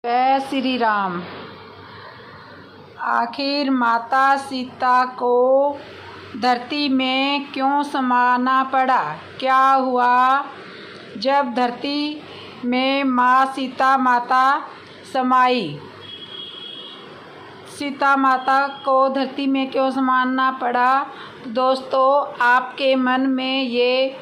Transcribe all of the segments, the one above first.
जय श्री राम। आखिर माता सीता को धरती में क्यों समाना पड़ा? क्या हुआ जब धरती में माँ सीता माता समाई? सीता माता को धरती में क्यों समाना पड़ा? दोस्तों, आपके मन में ये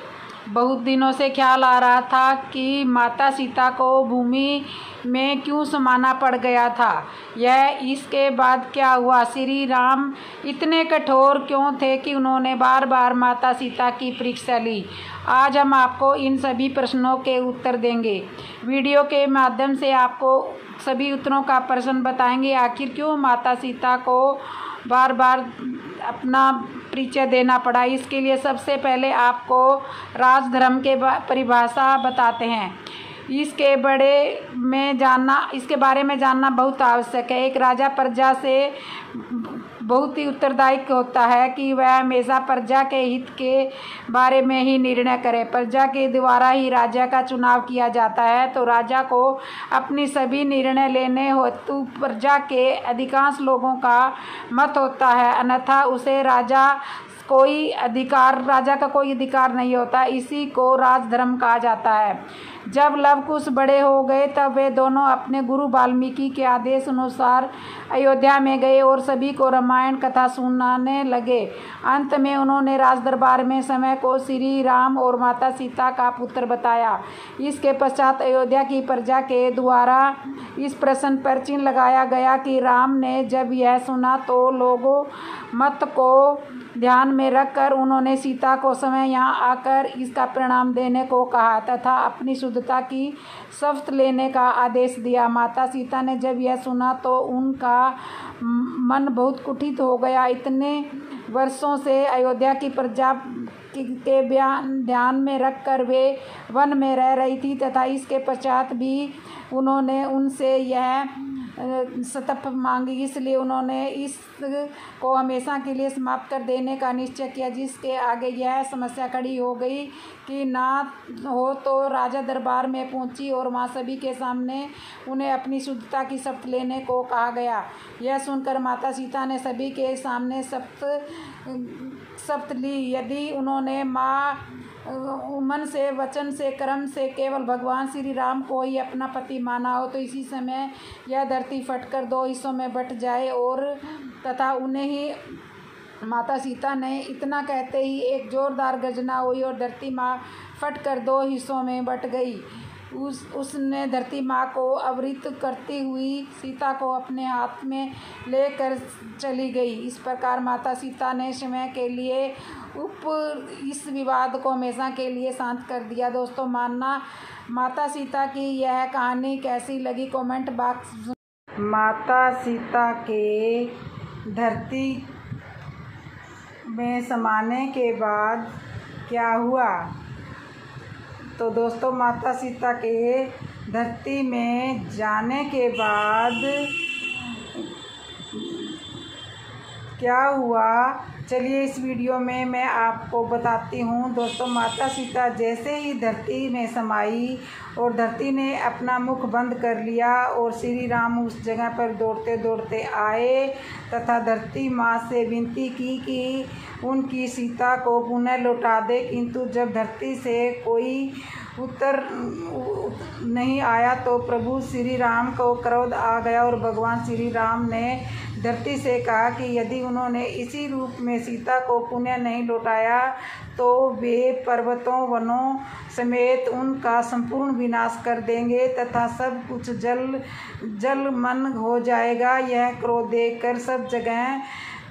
बहुत दिनों से ख्याल आ रहा था कि माता सीता को भूमि में क्यों समाना पड़ गया था। यह इसके बाद क्या हुआ? श्री राम इतने कठोर क्यों थे कि उन्होंने बार बार माता सीता की परीक्षा ली? आज हम आपको इन सभी प्रश्नों के उत्तर देंगे। वीडियो के माध्यम से आपको सभी उत्तरों का प्रश्न बताएंगे। आखिर क्यों माता सीता को बार बार अपना परिचय देना पड़ा? इसके लिए सबसे पहले आपको राजधर्म के परिभाषा बताते हैं। इसके बारे में जानना बहुत आवश्यक है। एक राजा प्रजा से बहुत ही उत्तरदायी होता है कि वह हमेशा प्रजा के हित के बारे में ही निर्णय करे। प्रजा के द्वारा ही राजा का चुनाव किया जाता है, तो राजा को अपनी सभी निर्णय लेने हेतु प्रजा के अधिकांश लोगों का मत होता है, अन्यथा उसे राजा का कोई अधिकार नहीं होता। इसी को राजधर्म कहा जाता है। जब लव कुश बड़े हो गए तब वे दोनों अपने गुरु वाल्मीकि के आदेश अनुसार अयोध्या में गए और सभी को रामायण कथा सुनाने लगे। अंत में उन्होंने राजदरबार में समय को श्री राम और माता सीता का पुत्र बताया। इसके पश्चात अयोध्या की प्रजा के द्वारा इस प्रश्न पर चिन्ह लगाया गया कि राम ने जब यह सुना तो लोगों मत को ध्यान में रखकर उन्होंने सीता को समय यहाँ आकर इसका परिणाम देने को कहा तथा अपनी शुद्धता की शपथ लेने का आदेश दिया। माता सीता ने जब यह सुना तो उनका मन बहुत कुंठित हो गया। इतने वर्षों से अयोध्या की प्रजा के ध्यान में रखकर वे वन में रह रही थी तथा इसके पश्चात भी उन्होंने उनसे यह शपथ मांगी। इसलिए उन्होंने इसको हमेशा के लिए समाप्त कर देने का निश्चय किया। जिसके आगे यह समस्या खड़ी हो गई कि ना हो तो राजा दरबार में पहुंची और वहाँ सभी के सामने उन्हें अपनी शुद्धता की शपथ लेने को कहा गया। यह सुनकर माता सीता ने सभी के सामने शपथ ली। यदि उन्होंने मन से, वचन से, कर्म से केवल भगवान श्री राम को ही अपना पति माना हो तो इसी समय यह धरती फटकर दो हिस्सों में बट जाए और तथा उन्हें ही माता सीता ने इतना कहते ही एक जोरदार गर्जना हुई और धरती माँ फटकर दो हिस्सों में बट गई। उसने धरती माँ को अवरित करती हुई सीता को अपने हाथ में लेकर चली गई। इस प्रकार माता सीता ने समय के लिए इस विवाद को हमेशा के लिए शांत कर दिया। दोस्तों, माता सीता की यह कहानी कैसी लगी कमेंट बॉक्स। माता सीता के धरती में समाने के बाद क्या हुआ? तो दोस्तों, माता सीता के धरती में जाने के बाद क्या हुआ, चलिए इस वीडियो में मैं आपको बताती हूँ। दोस्तों, माता सीता जैसे ही धरती में समाई और धरती ने अपना मुख बंद कर लिया और श्री राम उस जगह पर दौड़ते दौड़ते आए तथा धरती माँ से विनती की कि उनकी सीता को पुनः लौटा दे, किंतु जब धरती से कोई उत्तर नहीं आया तो प्रभु श्री राम को क्रोध आ गया और भगवान श्री राम ने धरती से कहा कि यदि उन्होंने इसी रूप में सीता को पुनः नहीं लौटाया तो वे पर्वतों वनों समेत उनका संपूर्ण विनाश कर देंगे तथा सब कुछ जलमग्न हो जाएगा। यह क्रोध देखकर सब जगह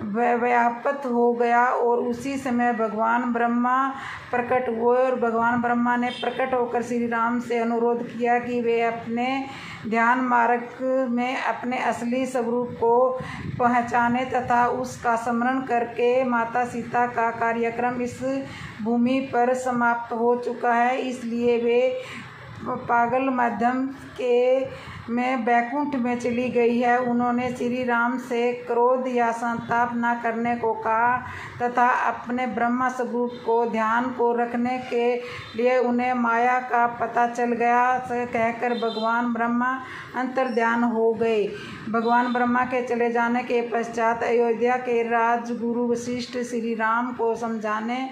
व्याप्त हो गया और उसी समय भगवान ब्रह्मा प्रकट हुए और भगवान ब्रह्मा ने प्रकट होकर श्री राम से अनुरोध किया कि वे अपने ध्यान मार्ग में अपने असली स्वरूप को पहचाने तथा उसका स्मरण करके माता सीता का कार्यक्रम इस भूमि पर समाप्त हो चुका है, इसलिए वे पागल माध्यम के में बैकुंठ में चली गई है। उन्होंने श्री राम से क्रोध या संताप न करने को कहा तथा अपने ब्रह्म स्वरूप को ध्यान को रखने के लिए उन्हें माया का पता चल गया से कहकर भगवान ब्रह्मा अंतर्ध्यान हो गए। भगवान ब्रह्मा के चले जाने के पश्चात अयोध्या के राजगुरु वशिष्ठ श्री राम को समझाने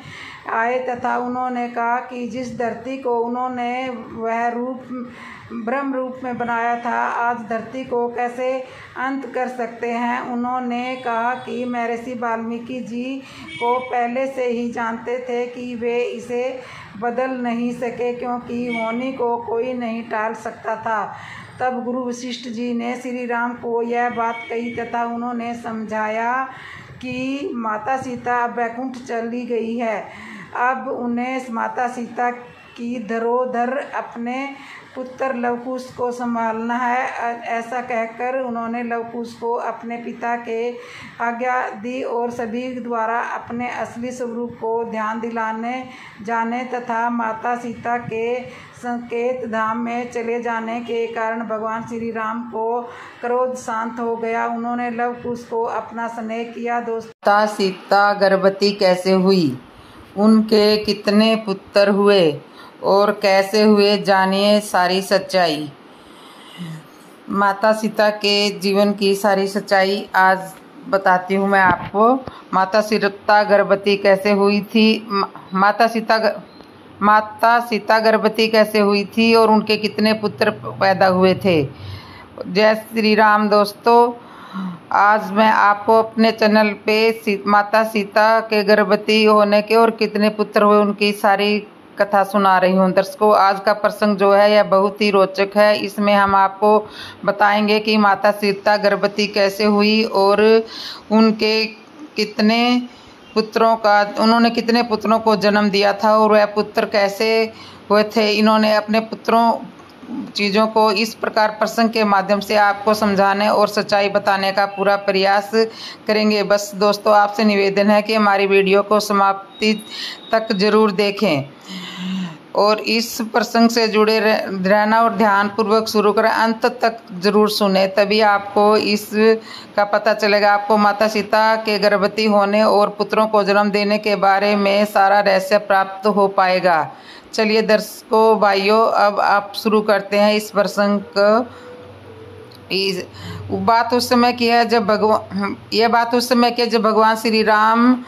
आए तथा उन्होंने कहा कि जिस धरती को उन्होंने वह रूप ब्रह्म रूप में बनाया था, आज धरती को कैसे अंत कर सकते हैं। उन्होंने कहा कि महर्षि वाल्मीकि जी को पहले से ही जानते थे कि वे इसे बदल नहीं सके, क्योंकि होनी को कोई नहीं टाल सकता था। तब गुरु वशिष्ठ जी ने श्री राम को यह बात कही तथा उन्होंने समझाया कि माता सीता बैकुंठ चली गई है, अब उन्हें माता सीता की धरोधर अपने पुत्र लवकुश को संभालना है। ऐसा कहकर उन्होंने लवकुश को अपने पिता के आज्ञा दी और सभी द्वारा अपने असली स्वरूप को ध्यान दिलाने जाने तथा माता सीता के संकेत धाम में चले जाने के कारण भगवान श्री राम को क्रोध शांत हो गया। उन्होंने लवकुश को अपना स्नेह किया। माता सीता गर्भवती कैसे हुई, उनके कितने पुत्र हुए और कैसे हुए, जानिए सारी सच्चाई। माता सीता के जीवन की सारी सच्चाई आज बताती हूँ मैं आपको। माता सीता गर्भवती कैसे हुई थी, माता सीता गर्भवती कैसे हुई थी और उनके कितने पुत्र पैदा हुए थे। जय श्री राम दोस्तों, आज मैं आपको अपने चैनल पे माता सीता के गर्भवती होने के और कितने पुत्र हुए उनकी सारी कथा सुना रही हूँ। दर्शकों, आज का प्रसंग जो है यह बहुत ही रोचक है। इसमें हम आपको बताएंगे कि माता सीता गर्भवती कैसे हुई और उनके कितने उन्होंने कितने पुत्रों को जन्म दिया था और वह पुत्र कैसे हुए थे। इन्होंने अपने पुत्रों चीज़ों को इस प्रकार प्रसंग के माध्यम से आपको समझाने और सच्चाई बताने का पूरा प्रयास करेंगे। बस दोस्तों, आपसे निवेदन है कि हमारी वीडियो को समाप्ति तक जरूर देखें और इस प्रसंग से जुड़े रहना और ध्यान पूर्वक शुरू करें, अंत तक जरूर सुने, तभी आपको इस का पता चलेगा। आपको माता सीता के गर्भवती होने और पुत्रों को जन्म देने के बारे में सारा रहस्य प्राप्त हो पाएगा। चलिए दर्शकों भाइयों, अब आप शुरू करते हैं इस प्रसंग को। बात उस समय की है जब भगवान श्री राम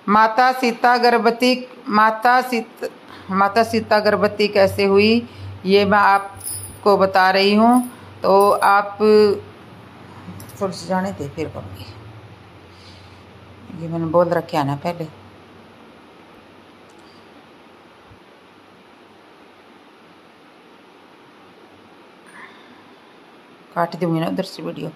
माता सीता गर्भवती कैसे हुई, ये मैं आपको बता रही हूँ। तो आप थोड़ी सी जाने दे, फिर करूँगी। ये मैंने बोल रखा है ना पहले। काट दूंगी ना उधर से वीडियो।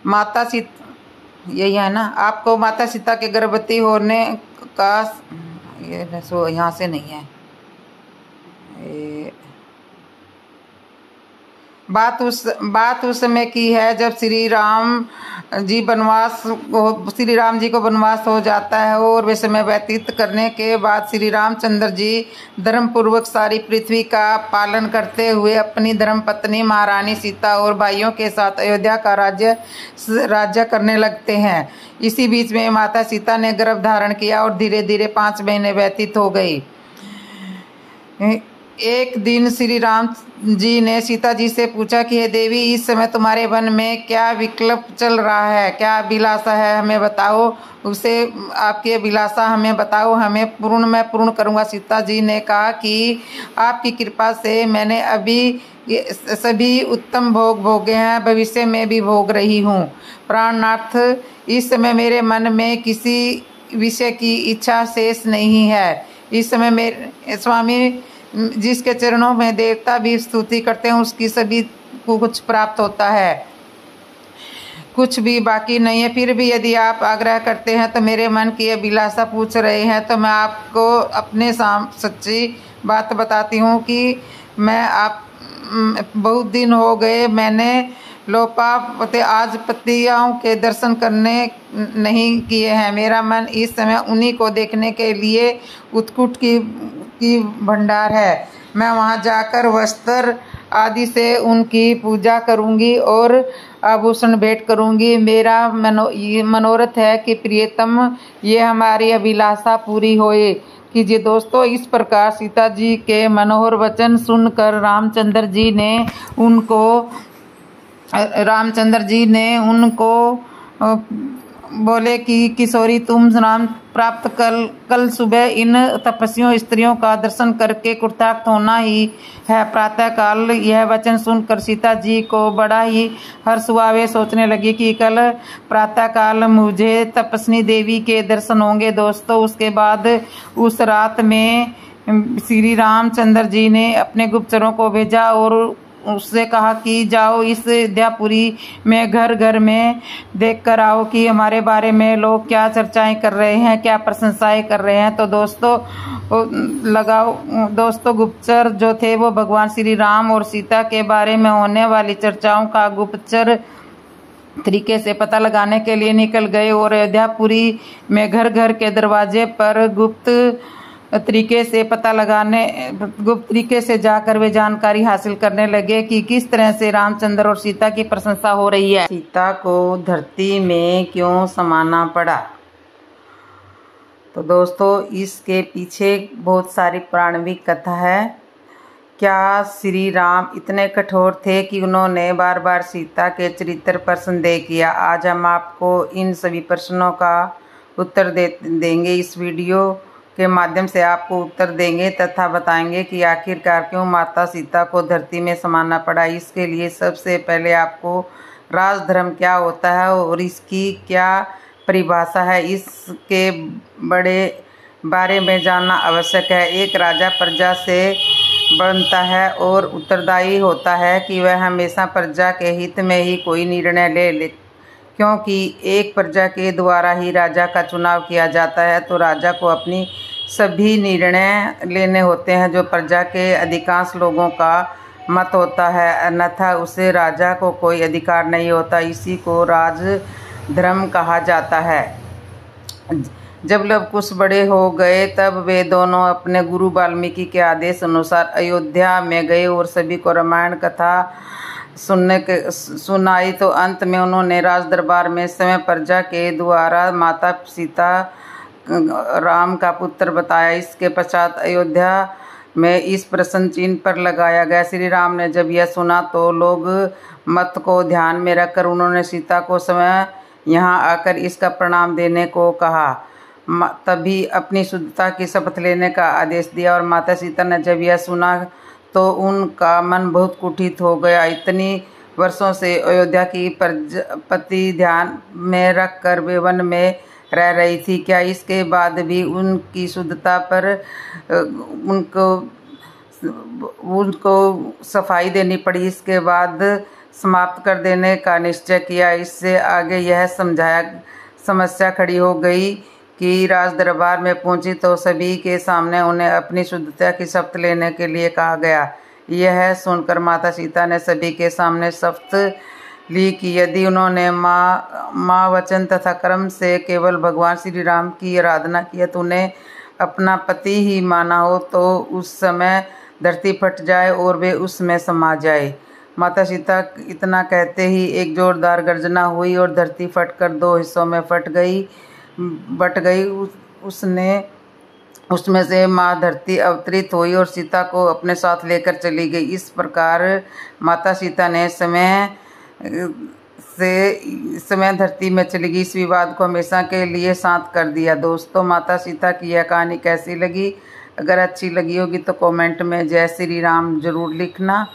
माता सीता, यही है ना। आपको माता सीता के गर्भवती होने का ये यहाँ से नहीं है। बात उस समय की है जब श्री राम जी को वनवास हो जाता है और वे समय व्यतीत करने के बाद श्री रामचंद्र जी धर्म पूर्वक सारी पृथ्वी का पालन करते हुए अपनी धर्म पत्नी महारानी सीता और भाइयों के साथ अयोध्या का राज्य करने लगते हैं। इसी बीच में माता सीता ने गर्भ धारण किया और धीरे धीरे 5 महीने व्यतीत हो गई। एक दिन श्री राम जी ने सीता जी से पूछा कि हे देवी, इस समय तुम्हारे मन में क्या विकल्प चल रहा है, क्या अभिलाषा है, हमें बताओ। उसे आपकी अभिलाषा हमें बताओ, मैं पूर्ण करूँगा। सीता जी ने कहा कि आपकी कृपा से मैंने अभी सभी उत्तम भोग भोगे हैं, भविष्य में भी भोग रही हूँ। प्राणनाथ, इस समय मेरे मन में किसी विषय की इच्छा शेष नहीं है। इस समय मेरे स्वामी जिसके चरणों में देवता भी स्तुति करते हैं उसकी सभी को कुछ प्राप्त होता है, कुछ भी बाकी नहीं है। फिर भी यदि आप आग्रह करते हैं तो मेरे मन की अभिलाषा पूछ रहे हैं तो मैं आपको अपने सच्ची बात बताती हूँ कि मैं आप बहुत दिन हो गए मैंने लोपापते आज पतियों के दर्शन करने नहीं किए हैं। मेरा मन इस समय उन्हीं को देखने के लिए उत्कट की भंडार है। मैं वहां जाकर वस्त्र आदि से उनकी पूजा करूंगी और आभूषण भेंट करूंगी। मेरा मनोरथ है कि प्रियतम ये हमारी अभिलाषा पूरी होए। कीजिए दोस्तों, इस प्रकार सीता जी के मनोहर वचन सुनकर रामचंद्र जी ने उनको बोले कि किशोरी तुम राम प्राप्त कल सुबह इन तपस्वियों स्त्रियों का दर्शन करके कृतार्थ होना ही है। प्रातः काल यह वचन सुनकर सीता जी को बड़ा ही हर्ष हुआ। वे सोचने लगी कि कल प्रातः काल मुझे तपस्वी देवी के दर्शन होंगे। दोस्तों, उसके बाद उस रात में श्री रामचंद्र जी ने अपने गुप्तचरों को भेजा और उससे कहा कि जाओ इस विद्यापुरी में घर घर में देख कर आओ कि हमारे बारे में लोग क्या चर्चाएं कर रहे हैं, क्या प्रशंसाएं कर रहे हैं। तो दोस्तों गुप्तचर जो थे वो भगवान श्री राम और सीता के बारे में होने वाली चर्चाओं का गुप्तचर तरीके से पता लगाने के लिए निकल गए और अयोध्यापुरी में घर घर के दरवाजे पर गुप्त तरीके से जाकर वे जानकारी हासिल करने लगे कि किस तरह से रामचंद्र और सीता की प्रशंसा हो रही है। सीता को धरती में क्यों समाना पड़ा? तो दोस्तों, इसके पीछे बहुत सारी पौराणिक कथा है। क्या श्री राम इतने कठोर थे कि उन्होंने बार बार सीता के चरित्र पर संदेह किया? आज हम आपको इन सभी प्रश्नों का उत्तर देंगे। इस वीडियो के माध्यम से आपको उत्तर देंगे तथा बताएंगे कि आखिरकार क्यों माता सीता को धरती में समाना पड़ा। इसके लिए सबसे पहले आपको राजधर्म क्या होता है और इसकी क्या परिभाषा है, इसके बारे में जानना आवश्यक है। एक राजा प्रजा से बनता है और उत्तरदायी होता है कि वह हमेशा प्रजा के हित में ही कोई निर्णय ले क्योंकि एक प्रजा के द्वारा ही राजा का चुनाव किया जाता है। तो राजा को अपनी सभी निर्णय लेने होते हैं जो प्रजा के अधिकांश लोगों का मत होता है, अन्यथा उसे राजा को कोई अधिकार नहीं होता। इसी को राजधर्म कहा जाता है। जब लवकुश बड़े हो गए तब वे दोनों अपने गुरु वाल्मीकि के आदेश अनुसार अयोध्या में गए और सभी को रामायण कथा सुनाई। तो अंत में उन्होंने राज दरबार में समय प्रजा के द्वारा माता सीता राम का पुत्र बताया। इसके पश्चात अयोध्या में इस प्रश्न चिन्ह पर लगाया गया। श्री राम ने जब यह सुना तो लोग मत को ध्यान में रखकर उन्होंने सीता को समय यहाँ आकर इसका प्रणाम देने को कहा। तभी अपनी शुद्धता की शपथ लेने का आदेश दिया और माता सीता ने जब यह सुना तो उनका मन बहुत कुंठित हो गया। इतनी वर्षों से अयोध्या की प्रजापति ध्यान में रखकर वे वन में रह रही थी। क्या इसके बाद भी उनकी शुद्धता पर उनको सफाई देनी पड़ी? इसके बाद समाप्त कर देने का निश्चय किया। इससे आगे यह समस्या खड़ी हो गई कि राज दरबार में पहुंची तो सभी के सामने उन्हें अपनी शुद्धता की शपथ लेने के लिए कहा गया। यह सुनकर माता सीता ने सभी के सामने शपथ ली कि यदि उन्होंने माँ वचन तथा कर्म से केवल भगवान श्री राम की आराधना की तो उन्हें अपना पति ही माना हो तो उस समय धरती फट जाए और वे उसमें समा जाए। माता सीता इतना कहते ही एक जोरदार गर्जना हुई और धरती फटकर दो हिस्सों में बट गई। उसमें से माँ धरती अवतरित हुई और सीता को अपने साथ लेकर चली गई। इस प्रकार माता सीता ने समय धरती में चली गई। इस विवाद को हमेशा के लिए शांत कर दिया। दोस्तों, माता सीता की यह कहानी कैसी लगी? अगर अच्छी लगी होगी तो कमेंट में जय श्री राम जरूर लिखना।